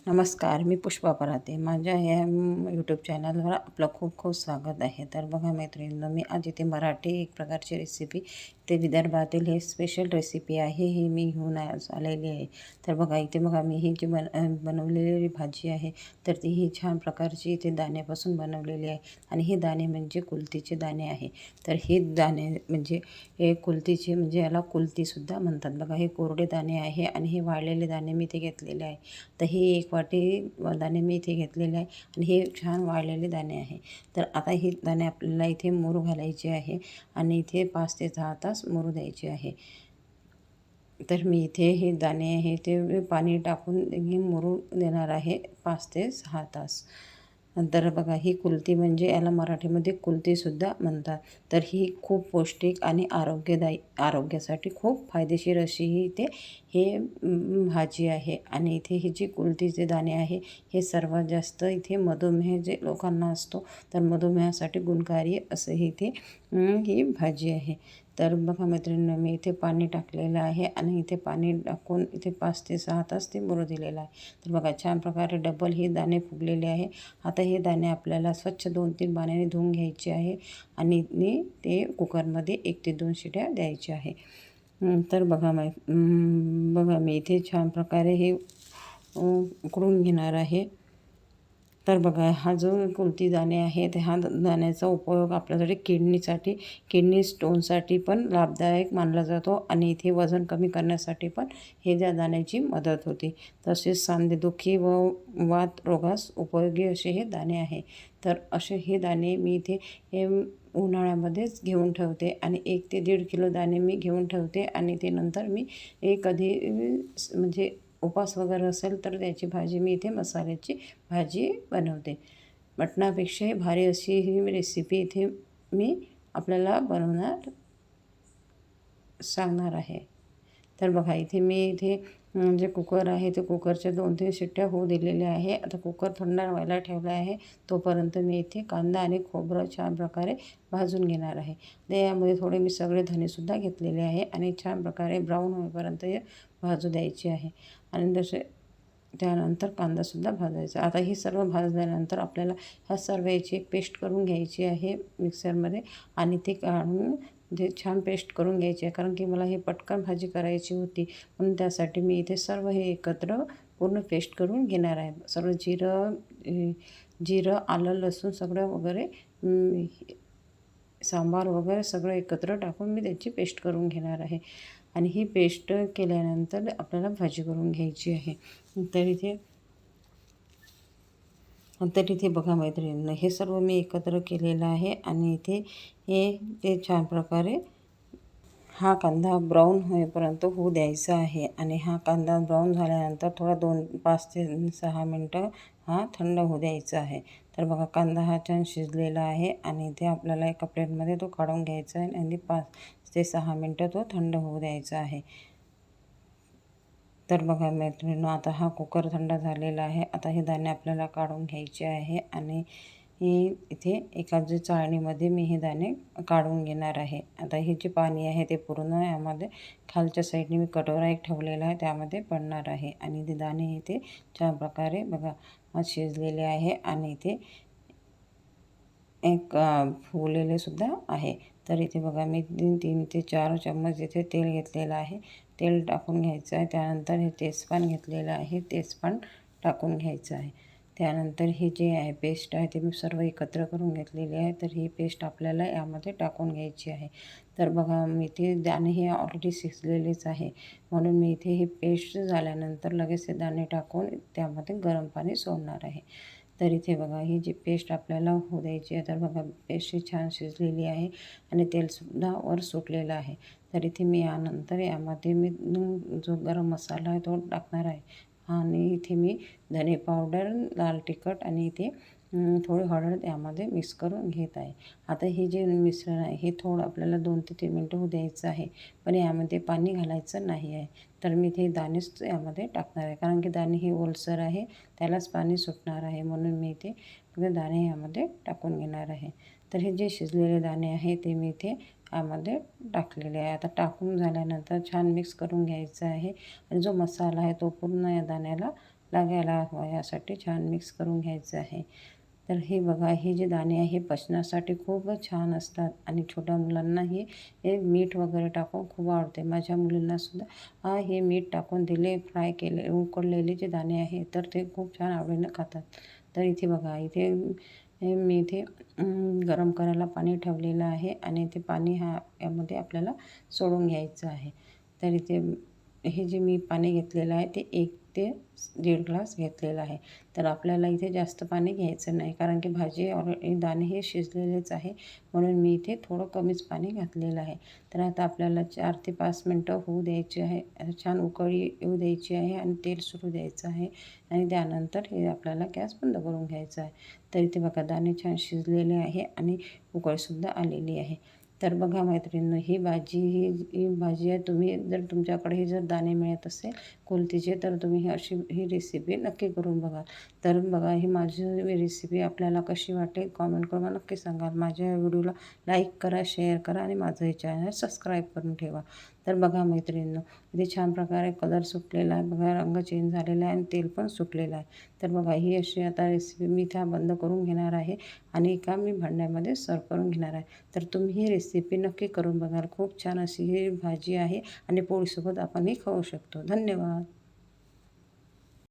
नमस्कार, मी पुष्पा पराते. माझ्या ह्या यूट्यूब चॅनलवर आपलं खूप खूप स्वागत आहे. तर बघा मैत्रिणींनो, मी आज इथे मराठी एक प्रकारची रेसिपी, ते विदर्भातील हे स्पेशल रेसिपी आहे, ही मी घेऊन आज आलेली आहे. तर बघा इथे बघा मी ही जी बनवलेली भाजी आहे, तर ती ही छान प्रकारची इथे दाण्यापासून बनवलेली आहे. आणि हे दाणे म्हणजे कुलतीचे दाणे आहे. तर हे दाणे म्हणजे हे कुलतीचे म्हणजे याला कुलतीसुद्धा म्हणतात. बघा हे कोरडे दाणे आहे आणि हे वाळलेले दाणे मी इथे घेतलेले आहे. तर हे 1 वाटी दाणे मी इथे घेतलेले आहे आणि हे छान वाळलेले दाणे आहे. तर आता हे दाणे आपल्याला इथे मुरू घालायचे आहे आणि इथे 5 ते 6 तास मुरू द्यायचे आहे. तर मी इथे हे दाणे आहे ते पाणी टाकून हे मुरू देणार आहे 5 ते 6 तास. नंतर बघा ही कुलती म्हणजे याला मराठीमध्ये कुलतीसुद्धा म्हणतात. तर ही खूप पौष्टिक आणि आरोग्यासाठी खूप फायदेशीर अशी ही इथे हे भाजी आहे. आणि इथे ही जी कुलतीचे दाणे आहे हे सर्वात जास्त इथे मधुमेह जे लोकांना असतो तर मधुमेहासाठी गुणकारी असं हे इथे ही भाजी आहे. तर बघा मैत्रिणींनो, मी इथे पाणी टाकलेलं आहे आणि इथे पाणी टाकून इथे 5 ते 6 तास ते मुरू दिलेलं आहे. तर बघा छान प्रकारे डबल हे दाणे फुगलेले आहे. आता हे दाणे आपल्याला स्वच्छ 2-3 पाण्याने धुवून घ्यायचे आहे आणि ते कुकरमध्ये 1 ते 2 शिट्या द्यायच्या आहे. तर बघा मी इथे छान प्रकारे हे उकळून घेणार आहे. तर बघा हा जो कुलती दाणे आहेत, ह्या दाण्याचा उपयोग आपल्यासाठी किडनी स्टोनसाठी पण लाभदायक मानला जातो आणि इथे वजन कमी करण्यासाठी पण हे ज्या दाण्याची मदत होते. तसेच सांधेदुखी व वात रोगास उपयोगी असे हे दाणे आहे. तर असे हे दाणे मी इथे हे उन्हाळ्यामध्येच घेऊन ठेवते आणि 1 ते 1.5 किलो दाणे मी घेऊन ठेवते आणि ते नंतर मी कधी म्हणजे उपास वगैरे असेल तर त्याची भाजी मी इथे मसाल्याची भाजी बनवते. मटणापेक्षाही भारी अशी ही रेसिपी इथे मी आपल्याला सांगणार आहे. तर बघा इथे मी जे कुकर आहे ते कुकरच्या 2-3 शिट्ट्या होऊ दिलेल्या आहे. आता कुकर थंड व्हायला ठेवला आहे. तोपर्यंत मी इथे कांदा आणि खोबरं छान प्रकारे भाजून घेणार आहे. यामध्ये थोडे मी सगळे धनेसुद्धा घेतलेले आहे आणि छान प्रकारे ब्राऊन होईपर्यंत हे भाजू द्यायचे आहे. आणि त्यानंतर कांदासुद्धा भाजायचा. आता हे सर्व भाजल्यानंतर आपल्याला ह्या सर्व याची एक पेस्ट करून घ्यायची आहे मिक्सरमध्ये आणि ते काढून छान पेस्ट करून घ्यायची आहे. कारण की मला हे पटकन भाजी करायची होती, म्हणून त्यासाठी मी इथे सर्व हे एकत्र पूर्ण पेस्ट करून घेणार आहे. सर्व जिरं, आलं, लसूण सगळं वगैरे सांबार वगैरे सगळं एकत्र टाकून मी त्याची पेस्ट करून घेणार आहे. आणि ही पेस्ट केल्यानंतर आपल्याला भाजी करून घ्यायची आहे. तर इथे बघा मैत्रिणींनो, हे सर्व मी एकत्र केलेलं आहे आणि इथे ते छान प्रकारे हा कांदा ब्राऊन होईपर्यंत होऊ द्यायचा आहे. आणि हा कांदा ब्राऊन झाल्यानंतर थोडा 5 ते 6 मिनटं हा थंड होऊ द्यायचा आहे. तर बघा कांदा हा छान शिजलेला आहे आणि इथे आपल्याला एका प्लेटमध्ये तो काढून घ्यायचा आहे आणि 5 ते 6 मिनटं तो थंड होऊ द्यायचा आहे. तर बघा मैत्रिणींनो, आता हा कुकर थंड झालेला आहे. आता हे दाणे आपल्याला काढून घ्यायचे आहे आणि इथे एका चाळणीमध्ये मी हे दाणे काढून घेणार आहे. आता हे जे पाणी आहे ते पूर्ण यामध्ये खालच्या साईडने मी कटोरा एक ठेवलेला आहे त्यामध्ये पडणार आहे. आणि ते दाणे इथे छान प्रकारे बघा शिजलेले आहे आणि इथे एक फुगलेले सुद्धा आहे. तर इथे बघा मी 3 ते 4 चम्मच इथे तेल घेतलेलं आहे. तेल टाकून घ्यायचं आहे. त्यानंतर हे तेजपान घेतलेलं आहे, तेजपान टाकून घ्यायचं आहे. त्यानंतर हे जे आहे पेस्ट आहे ते मी सर्व एकत्र करून घेतलेली आहे. तर ही पेस्ट आपल्याला यामध्ये टाकून घ्यायची आहे. तर बघा मी ते दाणे हे ऑलरेडी शिजलेलेच आहे, म्हणून मी इथे हे पेस्ट झाल्यानंतर लगेच ते दाणे टाकून त्यामध्ये गरम पाणी सोडणार आहे. तर इथे बघा ही जी पेस्ट आपल्याला होऊ द्यायची आहे. तर बघा पेस्ट छान शिजलेली आहे आणि तेलसुद्धा वर सुटलेलं आहे. तर इथे मी यामध्ये मी जो गरम मसाला आहे तो टाकणार आहे आणि इथे मी धने पावडर, लाल तिखट आणि इथे थोडी हळद यामध्ये मिक्स करून घेत आहे. आता हे जे मिश्रण आहे हे थोडं आपल्याला 2 ते 3 मिनटं होऊ द्यायचं आहे, पण यामध्ये पाणी घालायचं नाही आहे. तर मी ते दाणेच यामध्ये टाकणार आहे, कारण की दाणे हे ओलसर आहे, त्यालाच पाणी सुटणार आहे, म्हणून मी ते दाणे यामध्ये टाकून घेणार आहे. तर हे जे शिजलेले दाणे आहे ते मी इथे यामध्ये टाकलेले आहे. आता टाकून झाल्यानंतर छान मिक्स करून घ्यायचं आहे आणि जो मसाला आहे तो पूर्ण या दाण्याला लागायला हवा यासाठी छान मिक्स करून घ्यायचं आहे. तर हे बघा, हे जे दाणे आहे पचनासाठी खूपच छान असतात आणि छोट्या मुलांनाही हे मीठ वगैरे टाकून खूप आवडते. माझ्या मुलींनासुद्धा हे मीठ टाकून दिले, फ्राय केले उकडलेले जे दाणे आहे तर ते खूप छान आवडीनं खातात. तर इथे बघा, मी इथे गरम करायला पाणी ठेवलेलं आहे आणि ते पाणी यामध्ये आपल्याला सोडून घ्यायचं आहे. तर इथे हे जे मी पाणी घेतलेलं आहे ते 1 ते 1.5 ग्लास घेतलेलं आहे. तर आपल्याला इथे जास्त पाणी घ्यायचं नाही, कारण की भाजी दाणे हे शिजलेलेच आहे, म्हणून मी इथे थोडं कमीच पाणी घातलेलं आहे. तर आता आपल्याला 4 ते 5 मिनटं होऊ द्यायची आहे. छान उकळी येऊ द्यायची आहे आणि तेल सुटू द्यायचं आहे आणि त्यानंतर हे आपल्याला गॅस बंद करून घ्यायचा आहे. तर इथे बघा, दाणे छान शिजलेले आहे आणि उकळीसुद्धा आलेली आहे. तर बघा मैत्रिणींनो, ही भाजी आहे. तुम्ही जर तुमच्याकडे जर दाणे मिळत असेल कुलथीचे, तर तुम्ही ही रेसिपी नक्की करून बघा. तर बघा, ही माझी रेसिपी आपल्याला कशी वाटेल कॉमेंट करून मला नक्की सांगा. माझ्या व्हिडिओला लाईक करा, शेअर करा आणि माझं हे चॅनल सबस्क्राईब करून ठेवा. तर बघा मैत्रिणींनो, इथे छान प्रकारे कलर सुटलेला आहे. बघा, रंग चेंज झालेला आहे आणि तेल पण सुटलेलं आहे. तर बघा, ही अशी आता रेसिपी मी इथे बंद करून घेणार आहे आणि एका मी भांड्यामध्ये सर्व करून घेणार आहे. तर तुम्ही ही रेसिपी नक्की करून बघाल. खूप छान अशी ही भाजी आहे आणि पोळीसोबत आपणही खाऊ शकतो. धन्यवाद.